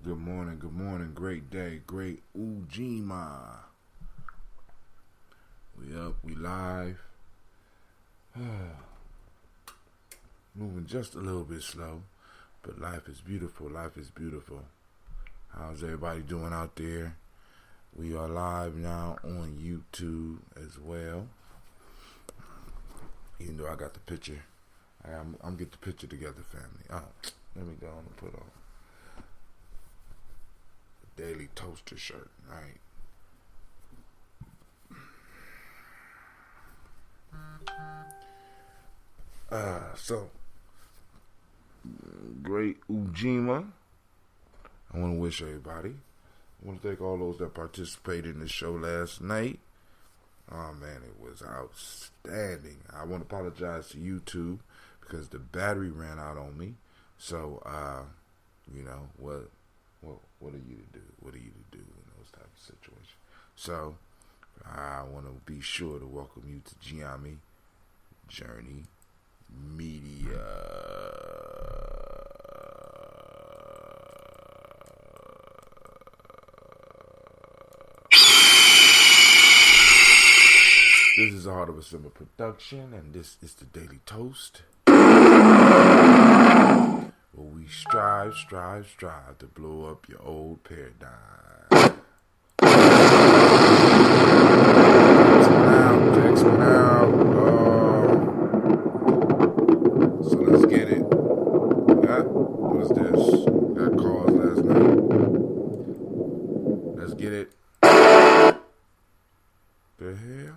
Good morning, great day, great Ujima. We up, we live. Moving just a little bit slow, but life is beautiful, How's everybody doing out there? We are live now on YouTube as well. Even though I got the picture. I'm get the picture together, family. Let me go on and put on the Daily Toaster shirt, right? So great Ujima. I want to wish everybody. I want to thank all those that participated in the show last night. Oh man, it was outstanding. I want to apologize to YouTube because the battery ran out on me. So, what are you to do? What are you to do in those type of situations? So, I want to be sure to welcome you to Gye-Nyame Journey Media. This is a Heart of a Simba production, and this is the Daily Toast, where we strive to blow up your old paradigm. Text me now. So let's get it. What is this? Got calls last night. Let's get it. The hell?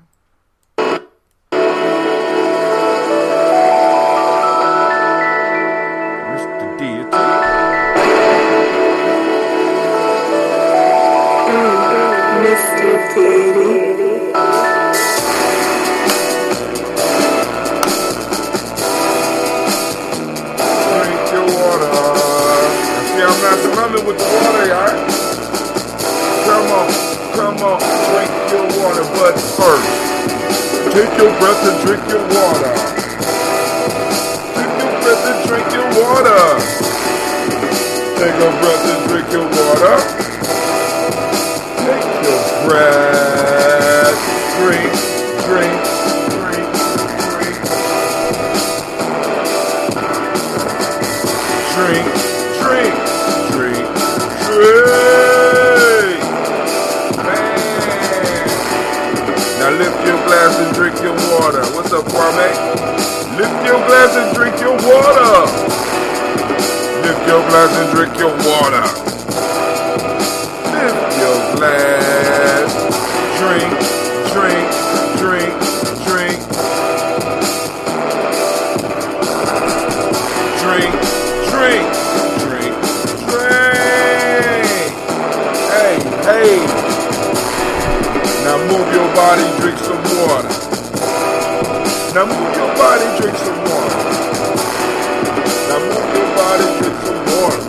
With the water, y'all. Come on, drink your water, but first, take your breath and drink your water. Take your breath and drink your water. Take a breath and drink your water. Take your breath, drink. Now lift your glass and drink your water. What's up, Kwame? Lift your glass and drink your water. Lift your glass and drink your water. Lift your glass. Drink. Hey. Now move your body, drink some water. Now move your body, drink some water. Now move your body, drink some water.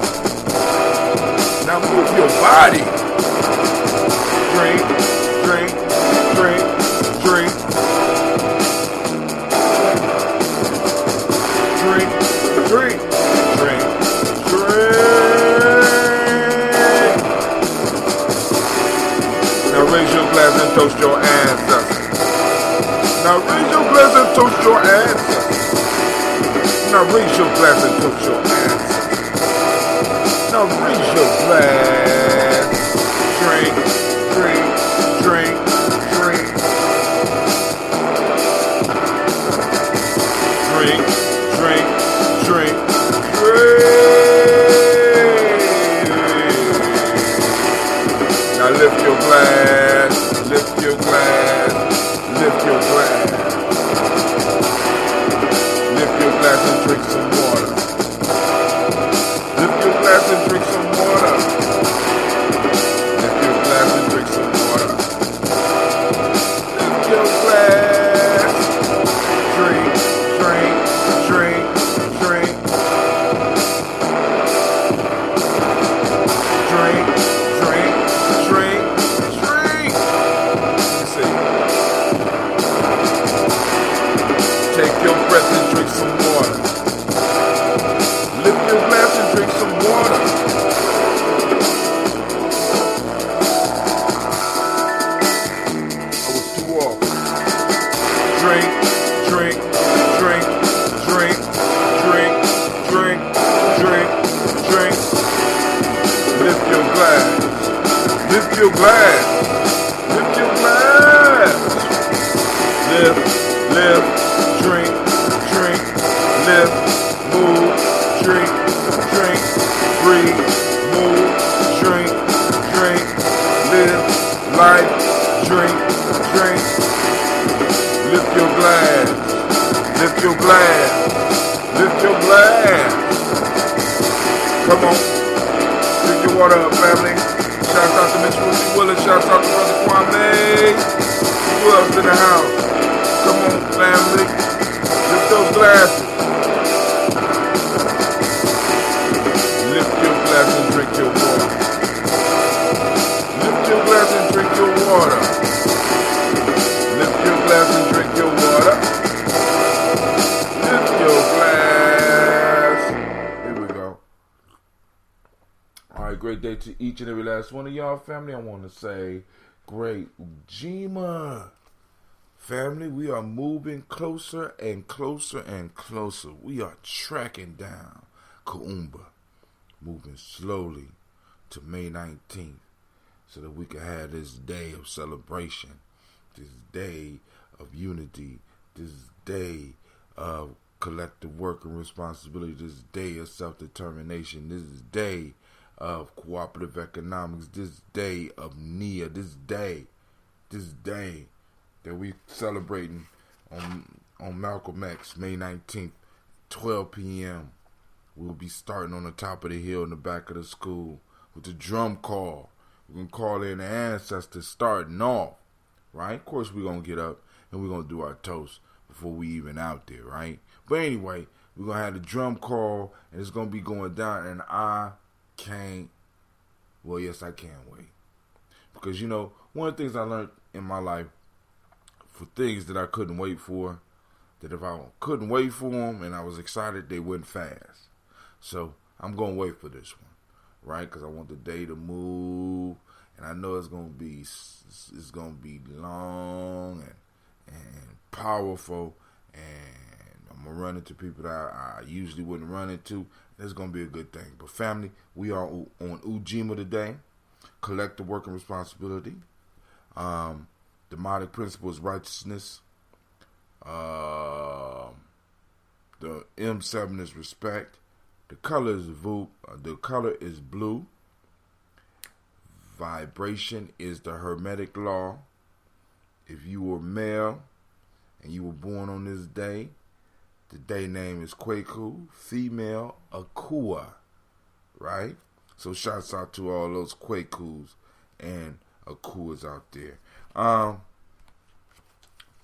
Now move your body. Drink. Now raise your glass and toast your ancestors. Now raise your glass and toast your ancestors. Now raise your glass and toast your ancestors. Now raise your glass. Drink. Now lift your glass, lift your glass. Lift your glass and drink some water. Lift your glass and drink some water. Lift your glass and drink some water. Lift your glass. Drink. Lift your glass. Lift your glass. Lift, lift, drink, drink, lift, move, drink, drink, breathe, move, drink, drink, live, life, drink, drink. Lift your glass. Lift your glass. Lift your glass. Come on. Drink your water up, family. Shouts out to Miss Ruthie Willis. Shouts out to Brother Kwame. Who else in the house? Come on, family. Lift those glasses. Lift your glass and drink your water. Lift your glass and drink your water. Lift your glass and drink your water. Lift your glass. Here we go. All right, great day to each and every last one of y'all, family. I want to say great Ujima. Family, we are moving closer and closer and closer. We are tracking down Kaumba, moving slowly to May 19th so that we can have this day of celebration, this day of unity, this day of collective work and responsibility, this day of self-determination, this day of cooperative economics, this day of NIA, this day that we celebrating on Malcolm X, May 19th, 12 p.m. We'll be starting on the top of the hill in the back of the school with the drum call. We're going to call in the ancestors starting off, right? Of course, we're going to get up and we're going to do our toast before we even out there, right? But anyway, we're going to have the drum call and it's going to be going down, and I can wait. Because, you know, one of the things I learned in my life, for things that I couldn't wait for, that if I couldn't wait for them and I was excited, they went fast. So I'm going to wait for this one, right? Because I want the day to move, and I know it's going to be long and powerful, and I'm going to run into people that I usually wouldn't run into. It's going to be a good thing. But family, we are on Ujima today. Collective work and responsibility. Demonic principles, righteousness. The M7 is respect. The color is blue. Vibration is the Hermetic law. If you were male and you were born on this day, the day name is Kwaku. Female, Akua. Right? So shouts out to all those Kwakus and Akuas out there.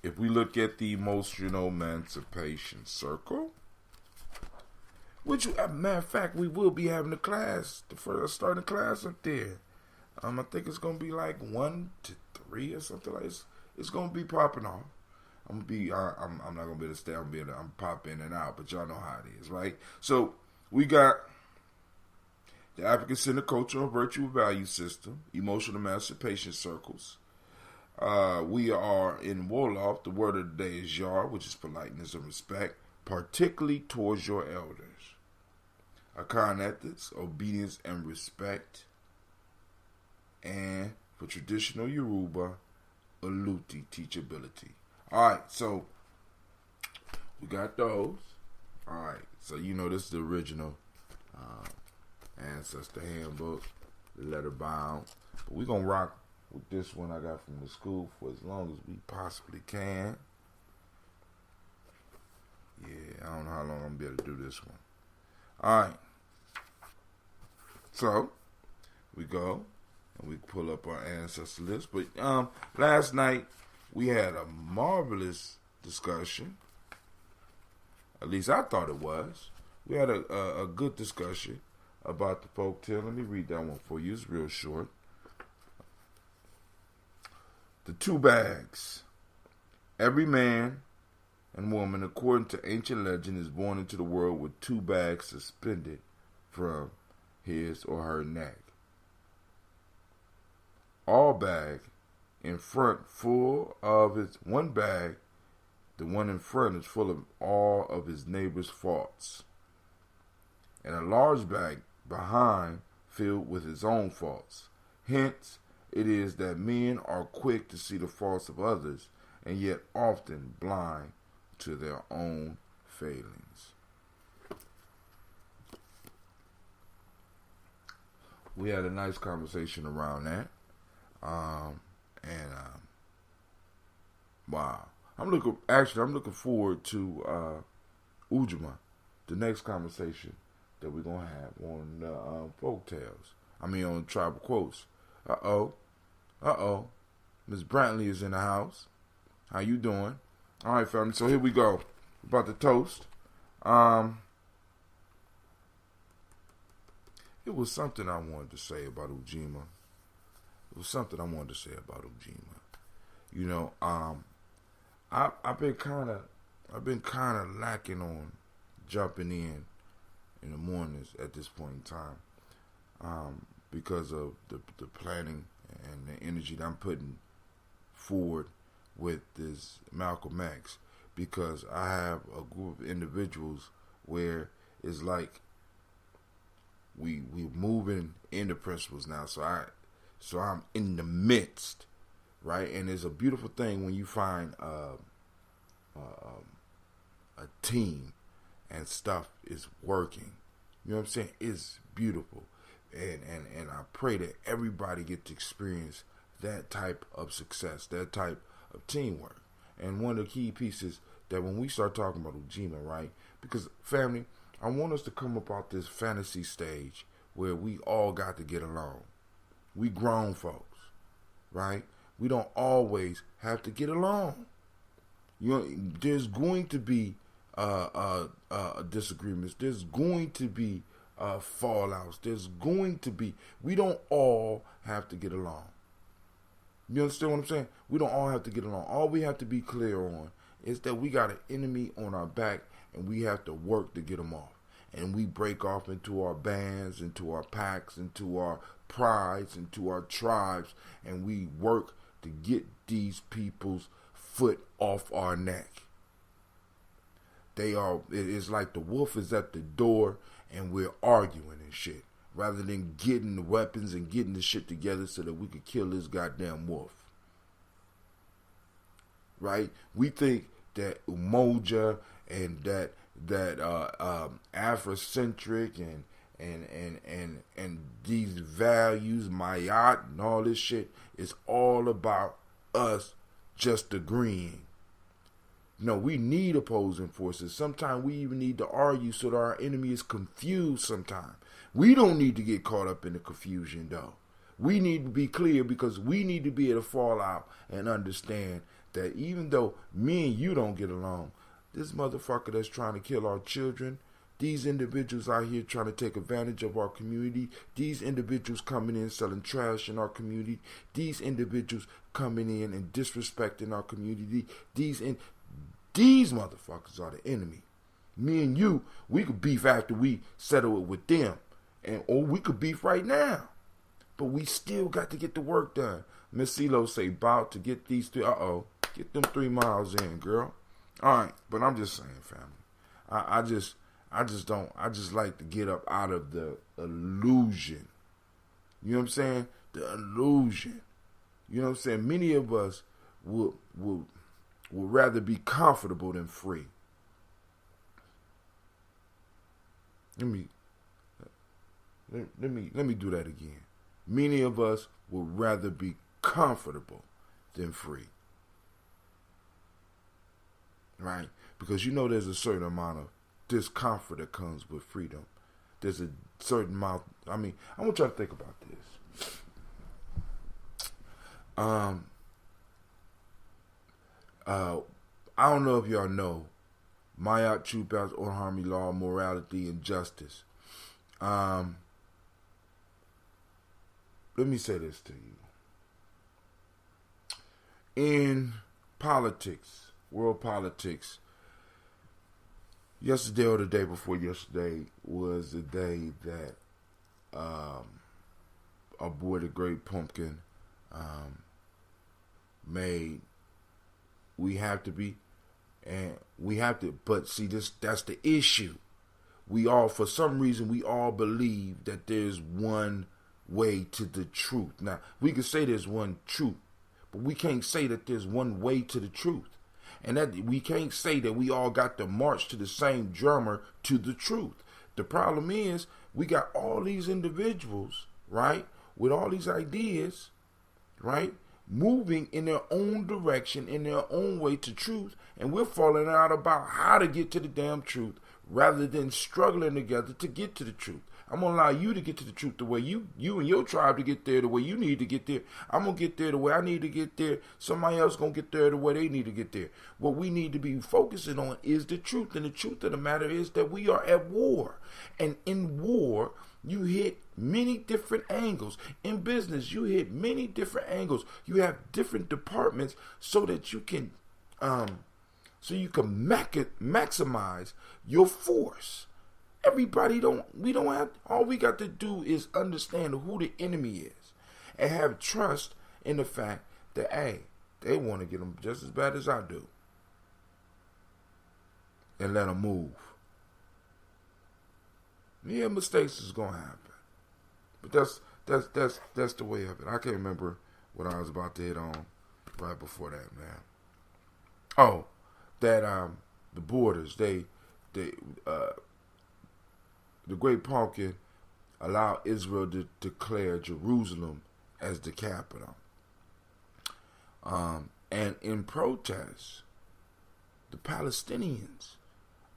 If we look at the emotional emancipation circle, which, matter of fact, we will be having a class, the first starting class up there. I think it's gonna be like 1 to 3 or something like this. It's gonna be popping off. I'm not gonna be able to stay. I'm pop in and out, but y'all know how it is, right? So we got the African Center Cultural Virtual Value System, emotional emancipation circles. We are in Wolof. The word of the day is Yar, which is politeness and respect, particularly towards your elders. Akan ethics, obedience and respect. And for traditional Yoruba, Uluti, teachability. Alright, so we got those. Alright, so you know this is the original Ancestor Handbook, the letter bound. But we're going to rock with this one I got from the school for as long as we possibly can. Yeah, I don't know how long I'm going to be able to do this one. Alright. So, we go and we pull up our ancestor list. But last night we had a marvelous discussion. At least I thought it was. We had a good discussion about the folk tale. Let me read that one for you. It's real short. The 2 bags. Every man and woman, according to ancient legend, is born into the world with 2 bags suspended from his or her neck. All bag in front full of his one bag. The one in front is full of all of his neighbor's faults, and a large bag behind filled with his own faults. Hence, It is that men are quick to see the faults of others and yet often blind to their own failings. We had a nice conversation around that. Wow. I'm looking forward to Ujima, the next conversation that we're going to have on folk tales. On tribal quotes. Uh-oh. Miss Brantley is in the house. How you doing? All right, family. So here we go. About to toast. It was something I wanted to say about Ujima. You know, I've been kind of lacking on jumping in the mornings at this point in time, because of the planning and the energy that I'm putting forward with this Malcolm X, because I have a group of individuals where it's like we're moving into principles now. So I'm in the midst, right? And it's a beautiful thing when you find a team and stuff is working. You know what I'm saying? It's beautiful. And I pray that everybody gets to experience that type of success, that type of teamwork. And one of the key pieces that when we start talking about Ujima, right? Because family, I want us to come up out this fantasy stage where we all got to get along. We grown folks, right? We don't always have to get along. You know, there's going to be disagreements. There's going to be fallouts. There's going to be. We don't all have to get along. You understand what I'm saying? We don't all have to get along. All we have to be clear on is that we got an enemy on our back, and we have to work to get them off. And we break off into our bands, into our packs, into our prides, into our tribes, and we work to get these people's foot off our neck. It is like the wolf is at the door and we're arguing and shit, rather than getting the weapons and getting the shit together so that we could kill this goddamn wolf. Right? We think that Umoja and that Afrocentric and these values, Mayat and all this shit is all about us just agreeing. No, we need opposing forces. Sometimes we even need to argue so that our enemy is confused sometimes. We don't need to get caught up in the confusion though. We need to be clear, because we need to be able to fall out and understand that even though me and you don't get along, this motherfucker that's trying to kill our children, these individuals out here trying to take advantage of our community, these individuals coming in selling trash in our community, these individuals coming in and disrespecting our community, these motherfuckers are the enemy. Me and you, we could beef after we settle it with them, or we could beef right now. But we still got to get the work done. Miss CeeLo say, about to get these three. Get them 3 miles in, girl. All right, but I'm just saying, family. I just like to get up out of the illusion. You know what I'm saying? The illusion. You know what I'm saying? Many of us would rather be comfortable than free. Let me do that again. Many of us would rather be comfortable than free. Right? Because you know there's a certain amount of discomfort that comes with freedom. There's a certain amount. I'm gonna try to think about this. I don't know if y'all know Mayat Chupac's on harmony, law, morality, and justice. Let me say this to you. In politics, world politics, yesterday or the day before yesterday was the day that our boy the Great Pumpkin made. We have to be, and we have to, but see, that's the issue. For some reason, we all believe that there's one way to the truth. Now, we can say there's one truth, but we can't say that there's one way to the truth. And that we can't say that we all got to march to the same drummer to the truth. The problem is we got all these individuals, right, with all these ideas, right, moving in their own direction, in their own way to truth, and we're falling out about how to get to the damn truth rather than struggling together to get to the truth. I'm going to allow you to get to the truth the way you and your tribe to get there the way you need to get there. I'm going to get there the way I need to get there. Somebody else going to get there the way they need to get there. What we need to be focusing on is the truth. And the truth of the matter is that we are at war. And in war, you hit many different angles. In business, you hit many different angles. You have different departments so that you can maximize your force. Everybody all we got to do is understand who the enemy is and have trust in the fact that, hey, they want to get them just as bad as I do. And let them move. Yeah, mistakes is going to happen. But that's the way of it. I can't remember what I was about to hit on right before that, man. Oh, that the borders, the Great Pumpkin allowed Israel to declare Jerusalem as the capital. And in protest, the Palestinians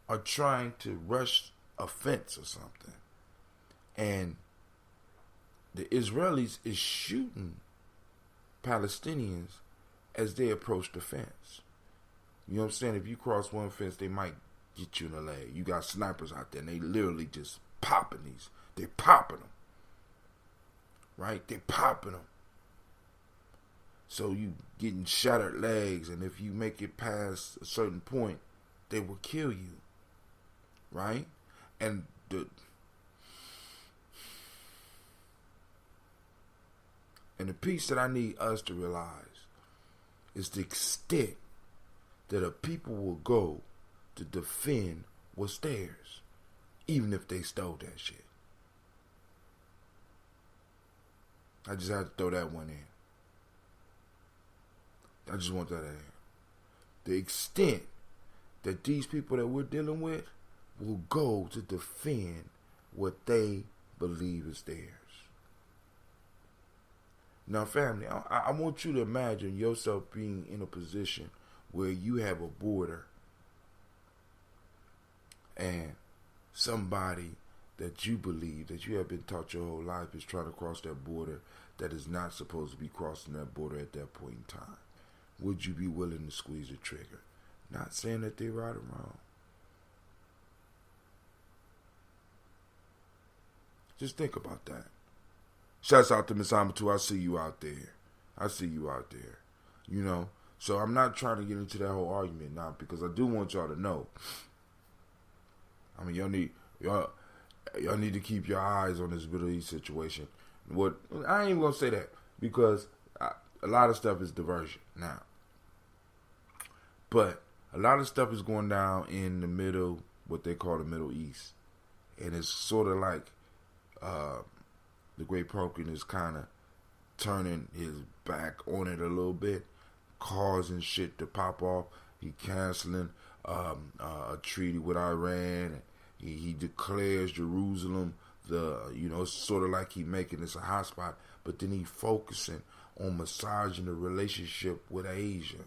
are trying to rush a fence or something. And the Israelis is shooting Palestinians as they approach the fence. You know what I'm saying? If you cross one fence, they might get you in the leg. You got snipers out there, and they literally just popping these. They popping them. Right? They popping them. So you getting shattered legs, and if you make it past a certain point, they will kill you. Right? And the piece that I need us to realize is the extent that a people will go to defend what's theirs, even if they stole that shit. I just had to throw that one in. I just want that in. The extent that these people that we're dealing with will go to defend what they believe is theirs. Now, family, I want you to imagine yourself being in a position where you have a border and somebody that you believe, that you have been taught your whole life, is trying to cross that border that is not supposed to be crossing that border at that point in time. Would you be willing to squeeze the trigger? Not saying that they're right or wrong. Just think about that. Shouts out to Miss Amatu. I see you out there. You know. So I'm not trying to get into that whole argument now, because I do want y'all to know. I mean, y'all need to keep your eyes on this Middle East situation. I ain't even gonna say that, because a lot of stuff is diversion now. But a lot of stuff is going down in the middle, what they call the Middle East, and it's sort of like the Great Pumpkin is kind of turning his back on it a little bit, causing shit to pop off. He canceling a treaty with Iran. He declares Jerusalem it's sort of like he making this a hotspot, but then he focusing on massaging the relationship with Asia.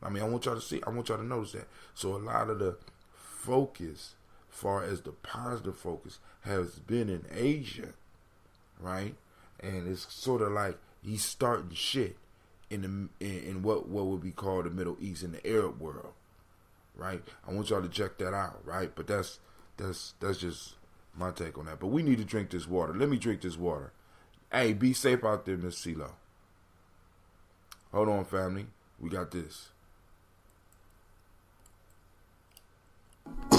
I mean, I want y'all to notice that. So a lot of the focus, as far as the positive focus, has been in Asia, right? And it's sort of like he's starting shit in what would be called the Middle East, in the Arab world, right? I want y'all to check that out, right? But that's just my take on that. But we need to drink this water. Let me drink this water. Hey, be safe out there, Miss CeeLo. Hold on, family. We got this. I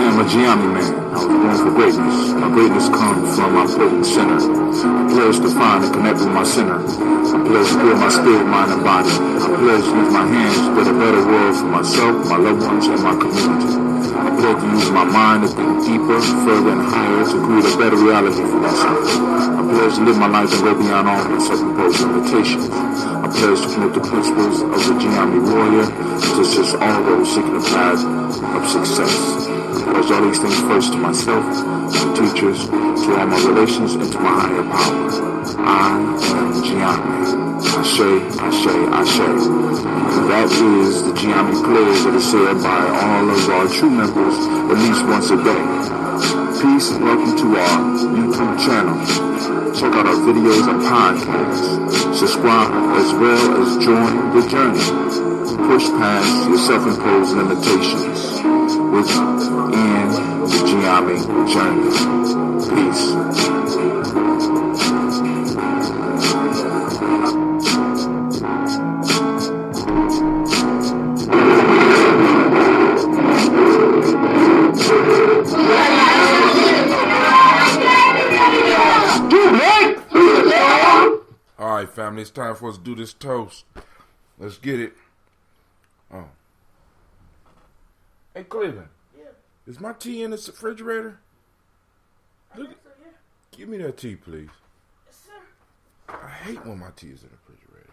am a Gye-Nyame man. I was born for greatness. My greatness comes from of my potent sinner. I pledge to find and connect with my sinner. I pledge to build my spirit, mind, and body. I pledge to use my hands to build a better world for myself, my loved ones, and my community. I pledge to use my mind to think deeper, further, and higher to create a better reality for myself. I pledge to live my life and go beyond all my self-imposed limitations. I pledge to promote the principles of the Gye-Nyame warrior to assist all those seeking the path of success. I pledge all these things first to myself, to teachers, to all my relations, and to my higher power. I am Gye-Nyame. Ashe, Ashe, Ashe. And that is the Gye-Nyame pledge that is said by all of our true members at least once a day. Peace and welcome to our YouTube channel. Check out our videos and podcasts. Subscribe as well as join the journey. Push past your self-imposed limitations within the Gye-Nyame journey. Peace. Alright, family, it's time for us to do this toast. Let's get it. Oh. Hey, Cleveland. Yeah. Is my tea in the refrigerator? Look. So, yeah. Give me that tea, please. Yes, sir. I hate when my tea is in the refrigerator.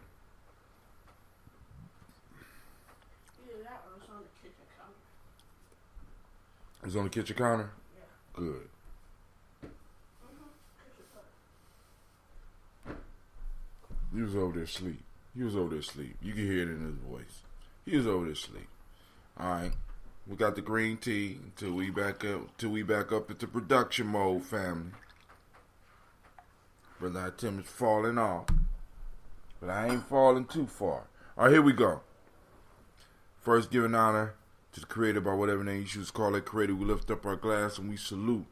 Yeah, that was on the kitchen counter. It was on the kitchen counter? Yeah. Good. You was over there asleep. He was over there asleep. You can hear it in his voice. He was over there asleep. Alright. We got the green tea until we back up into production mode, family. Brother Tim is falling off. But I ain't falling too far. Alright, here we go. First, giving honor to the Creator by whatever name you choose to call it. Creator, we lift up our glass and we salute.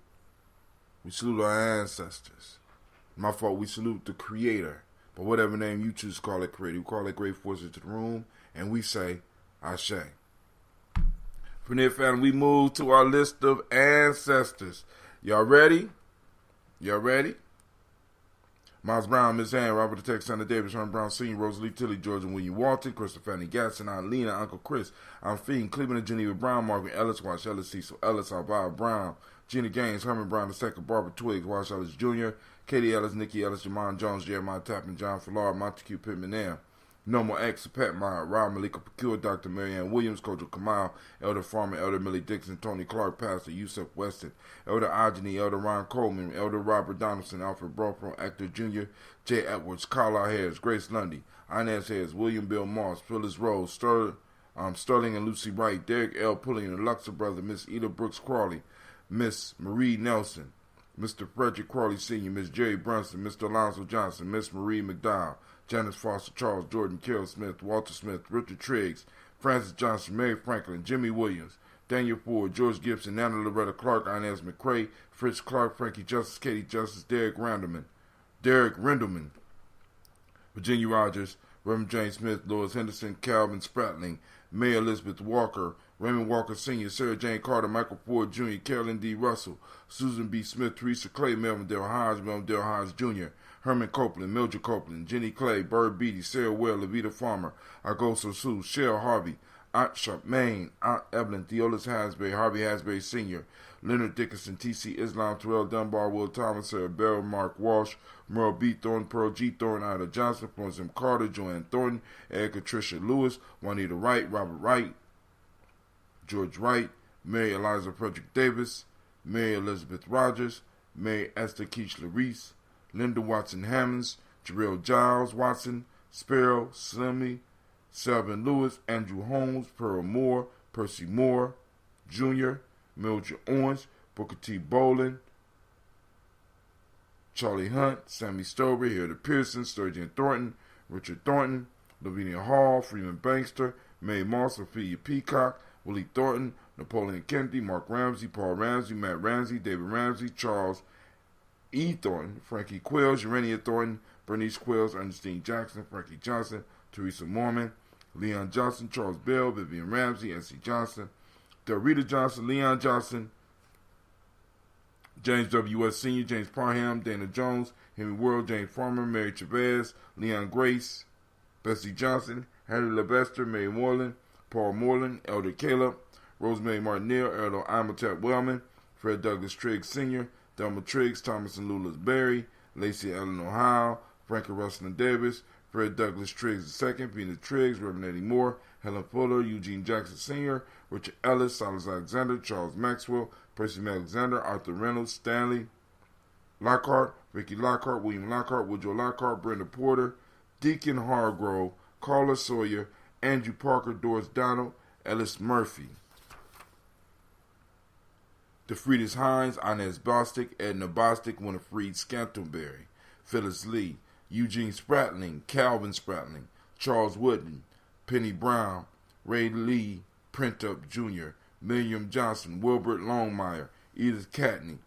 We salute our ancestors. My fault, we salute the Creator. But whatever name you choose to call it, Creator, we call it great forces to the room, and we say, Ashe. From there, family, we move to our list of ancestors. Y'all ready? Y'all ready? Miles Brown, Miss Ann, Robert the Tech, Senator Davis, Herman Brown Sr., Rosalie Tilly, George and William Walton, Christopher Fanny Gatson, Aunt Lena, Uncle Chris, Aunt Fiend, Cleveland and Geneva Brown, Margaret Ellis, Wash Ellis, Cecil Ellis, Alvara Brown, Gina Gaines, Herman Brown II, Barbara Twiggs, Wash Ellis Jr., Katie Ellis, Nikki Ellis, Jamon Jones, Jeremiah Tappan, John Fallard, Montague Pittman M. Normal X, Pat Meyer, Rob Malika Procure, Dr. Marianne Williams, Kojo Kamal, Elder Farmer, Elder Millie Dixon, Tony Clark, Pastor Yusuf Weston, Elder Ajani, Elder Ron Coleman, Elder Robert Donaldson, Alfred Brofro, Actor Jr., Jay Edwards, Carla Harris, Grace Lundy, Inez Harris, William Bill Moss, Phyllis Rose, Sterling and Lucy Wright, Derek L. Pulliam, the Luxor brother, Miss Eda Brooks Crawley, Miss Marie Nelson, Mr. Frederick Crawley Sr., Miss Jerry Brunson, Mr. Alonzo Johnson, Miss Marie McDowell, Janice Foster, Charles Jordan, Carol Smith, Walter Smith, Richard Triggs, Francis Johnson, Mary Franklin, Jimmy Williams, Daniel Ford, George Gibson, Nana Loretta Clark, Inez McCrae, Fritz Clark, Frankie Justice, Katie Justice, Derek Rendelman, Virginia Rogers, Reverend James Smith, Lois Henderson, Calvin Spratling, May Elizabeth Walker, Raymond Walker Sr., Sarah Jane Carter, Michael Ford Jr., Carolyn D. Russell, Susan B. Smith, Teresa Clay, Melvin Dale Hodge Jr., Herman Copeland, Mildred Copeland, Jenny Clay, Bird Beatty, Sarah Well, Levita Farmer, Agosto Sue, Cheryl Harvey, Aunt Charmaine, Aunt Evelyn, Theolis Hasbury, Harvey Hasbury Sr., Leonard Dickinson, T.C. Islam, Terrell Dunbar, Will Thomas, Sarah Bell, Mark Walsh, Merle B. Thornton, Pearl G. Thornton, Ida Johnson, Florence M. Carter, Joanne Thornton, Erica Tricia Lewis, Juanita Wright, Robert Wright, George Wright, Mary Eliza Frederick Davis, Mary Elizabeth Rogers, Mary Esther Keachler Reese, Linda Watson Hammonds, Jarrell Giles Watson, Sparrow, Slimmy, Selvin Lewis, Andrew Holmes, Pearl Moore, Percy Moore, Jr., Mildred Owens, Booker T. Bolin, Charlie Hunt, Sammy Stover, Hilda Pearson, Sturgeon Thornton, Richard Thornton, Lavinia Hall, Freeman Bankster, Mae Moss, Ophelia Peacock, Willie Thornton, Napoleon Kennedy, Mark Ramsey, Paul Ramsey, Matt Ramsey, David Ramsey, Charles E. Thornton, Frankie Quills, Urania Thornton, Bernice Quills, Ernestine Jackson, Frankie Johnson, Teresa Mormon, Leon Johnson, Charles Bell, Vivian Ramsey, N.C. Johnson, Dorita Johnson, Leon Johnson, James W. West Sr., James Parham, Dana Jones, Henry Worrell, James Farmer, Mary Chavez, Leon Grace, Bessie Johnson, Harry Levester, Mary Moreland, Paul Moreland, Elder Caleb, Rosemary Martinell, Erdo Imhotep Wellman, Fred Douglas Triggs Sr., Thelma Triggs, Thomas and Lula Berry, Lacey Eleanor Howe, Frankie Russell Davis, Fred Douglas Triggs II, Peter Triggs, Reverend Eddie Moore, Helen Fuller, Eugene Jackson Sr., Richard Ellis, Silas Alexander, Charles Maxwell, Percy Alexander, Arthur Reynolds, Stanley Lockhart, Ricky Lockhart, William Lockhart, Woodrow Lockhart, Brenda Porter, Deacon Hargrove, Carla Sawyer, Andrew Parker, Doris Donald, Ellis Murphy, DeFriedis Hines, Inez Bostic, Edna Bostic, Winifred Scantleberry, Phyllis Lee, Eugene Spratling, Calvin Spratling, Charles Wooden, Penny Brown, Ray Lee Printup Jr., William Johnson, Wilbert Longmire, Edith Catney,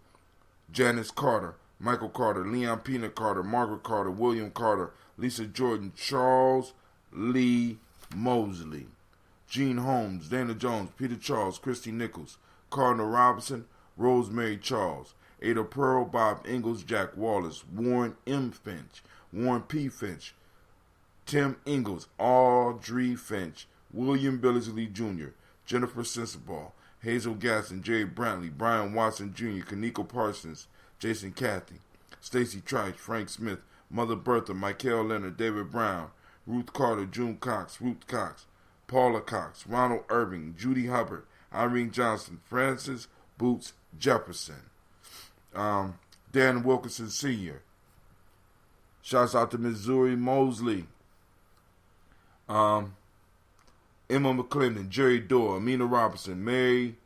Janice Carter, Michael Carter, Leon Peanut Carter, Margaret Carter, William Carter, Lisa Jordan, Charles Lee Mosley, Gene Holmes, Dana Jones, Peter Charles, Christy Nichols, Cardinal Robinson, Rosemary Charles, Ada Pearl, Bob Ingalls, Jack Wallace, Warren M. Finch, Warren P. Finch, Tim Ingalls, Audrey Finch, William Billingsley Jr., Jennifer Sensabaugh, Hazel Gasson, Jerry Brantley, Brian Watson Jr., Kaneko Parsons, Jason Cathy, Stacy Trice, Frank Smith, Mother Bertha, Michael Leonard, David Brown, Ruth Carter, June Cox, Ruth Cox, Paula Cox, Ronald Irving, Judy Hubbard, Irene Johnson, Francis Boots Jefferson, Dan Wilkinson Sr., shouts out to Missouri Mosley, Emma McClendon, Jerry Dorr, Amina Robinson, Mary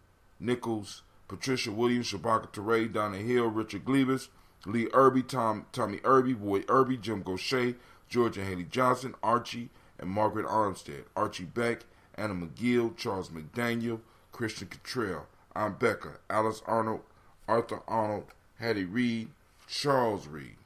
Nichols, Patricia Williams, Shabaka Teray, Donna Hill, Richard Gleavis, Lee Irby, Tommy Irby, Boyd Irby, Jim Gaucher, George and Haley Johnson, Archie and Margaret Armstead, Archie Beck, Anna McGill, Charles McDaniel, Christian Cottrell, Ann Becker, Alice Arnold, Arthur Arnold, Hattie Reed, Charles Reed,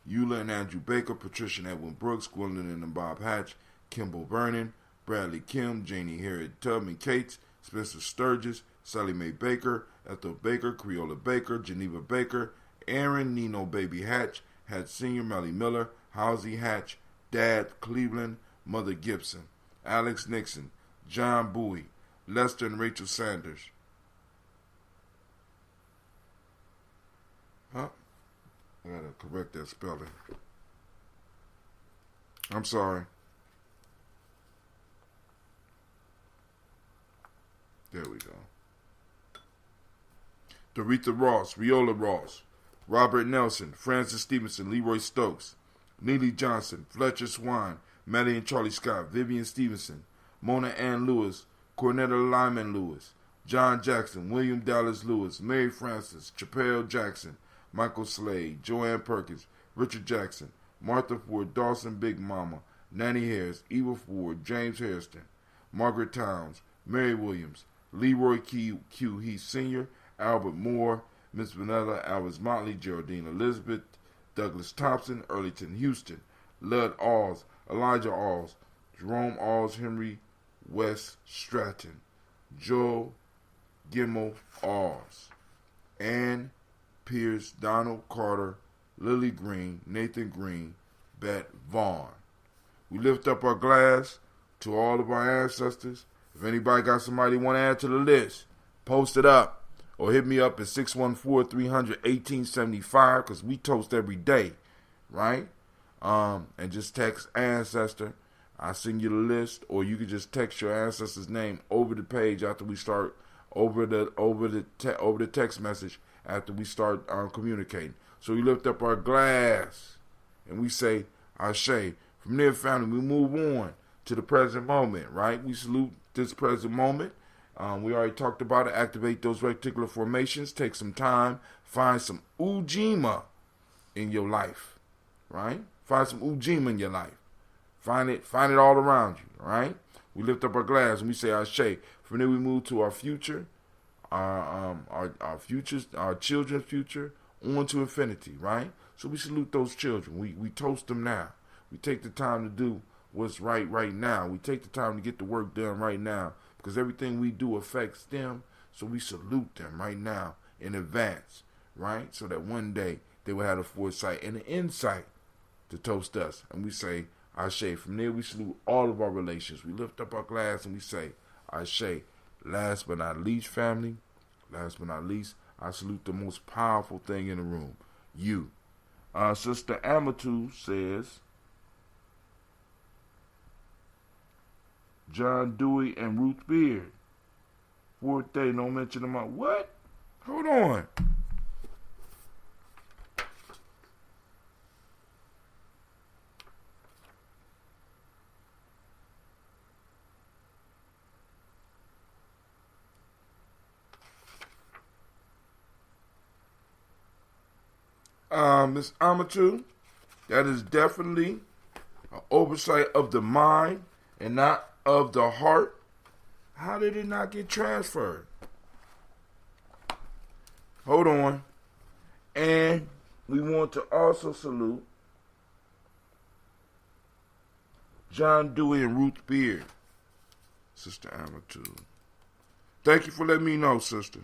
Eula and Andrew Baker, Patricia and Edwin Brooks, Gwendolyn and Bob Hatch, Kimball Vernon, Bradley Kim, Janie Harriet Tubman Cates, Spencer Sturgis, Sally Mae Baker, Ethel Baker, Creola Baker, Geneva Baker, Aaron Nino Baby Hatch, Hatch Sr., Melly Miller, Halsey Hatch, Dad Cleveland, Mother Gibson, Alex Nixon, John Bowie, Lester and Rachel Sanders. Huh? I gotta correct that spelling. I'm sorry. There we go. Doretha Ross, Riola Ross, Robert Nelson, Francis Stevenson, Leroy Stokes, Neely Johnson, Fletcher Swan, Maddie and Charlie Scott, Vivian Stevenson, Mona Ann Lewis, Cornetta Lyman Lewis, John Jackson, William Dallas Lewis, Mary Francis, Chappelle Jackson, Michael Slade, Joanne Perkins, Richard Jackson, Martha Ford, Dawson Big Mama, Nanny Harris, Eva Ford, James Hairston, Margaret Towns, Mary Williams, Leroy Q. Heath Sr., Albert Moore, Miss Vanilla, Alvis Motley, Geraldine Elizabeth, Douglas Thompson, Earlington Houston, Lud Alls, Elijah Alls, Jerome Alls, Henry West Stratton, Joe Gimmel Alls, Ann Pierce, Donald Carter, Lily Green, Nathan Green, Bet Vaughn. We lift up our glass to all of our ancestors. If anybody got somebody want to add to the list, post it up or hit me up at 614-300-1875 because we toast every day, right? And just text ancestor. I send you the list, or you can just text your ancestor's name over the page after we start over the text message after we start communicating. So we lift up our glass and we say Ashe. From there, family, we move on to the present moment, right? We salute this present moment. We already talked about it. Activate those reticular formations. Take some time. Find some Ujima in your life, right? Find some Ujima in your life. Find it all around you, all right? We lift up our glass and we say Ashe. From there, we move to our future, our futures, our children's future, on to infinity, right? So we salute those children. We toast them now. We take the time to do what's right now. We take the time to get the work done right now because everything we do affects them. So we salute them right now in advance, right? So that one day they will have the foresight and the insight to toast us. And we say, Ashe. From there, we salute all of our relations. We lift up our glass and we say, Ashe. Last but not least, family, last but not least, I salute the most powerful thing in the room, you. Sister Amatu says, John Dewey and Ruth Beard. Fourth day, no mention of my... What? Hold on. Miss Amatu, that is definitely an oversight of the mind and not of the heart. How did it not get transferred? Hold on. And we want to also salute John Dewey and Ruth Beard, Sister Amatu. Thank you for letting me know, sister.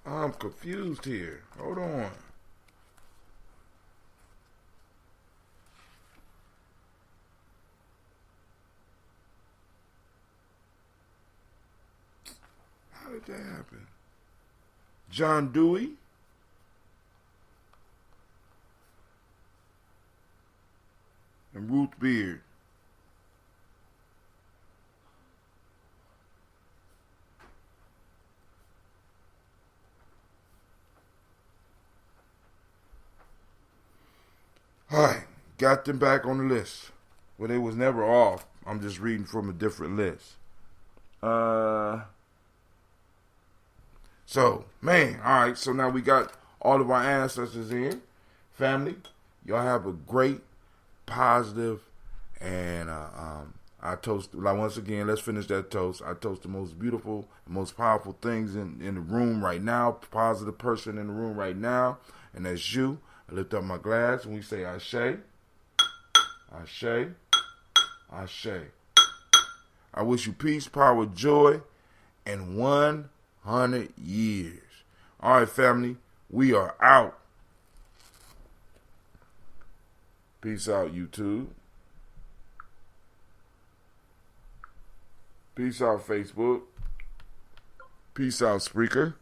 I'm confused here. Hold on. How did that happen? John Dewey and Ruth Beard. Alright, got them back on the list. Well, they was never off. I'm just reading from a different list. So, man, alright, so now we got all of our ancestors in. Family, y'all have a great, positive, and I toast, like once again, let's finish that toast. I toast the most beautiful, most powerful things in the room right now, positive person in the room right now, and that's you. I lift up my glass and we say Ashe, Ashe, Ashe. I wish you peace, power, joy, and 100 years. All right, family, we are out. Peace out, YouTube. Peace out, Facebook. Peace out, Spreaker.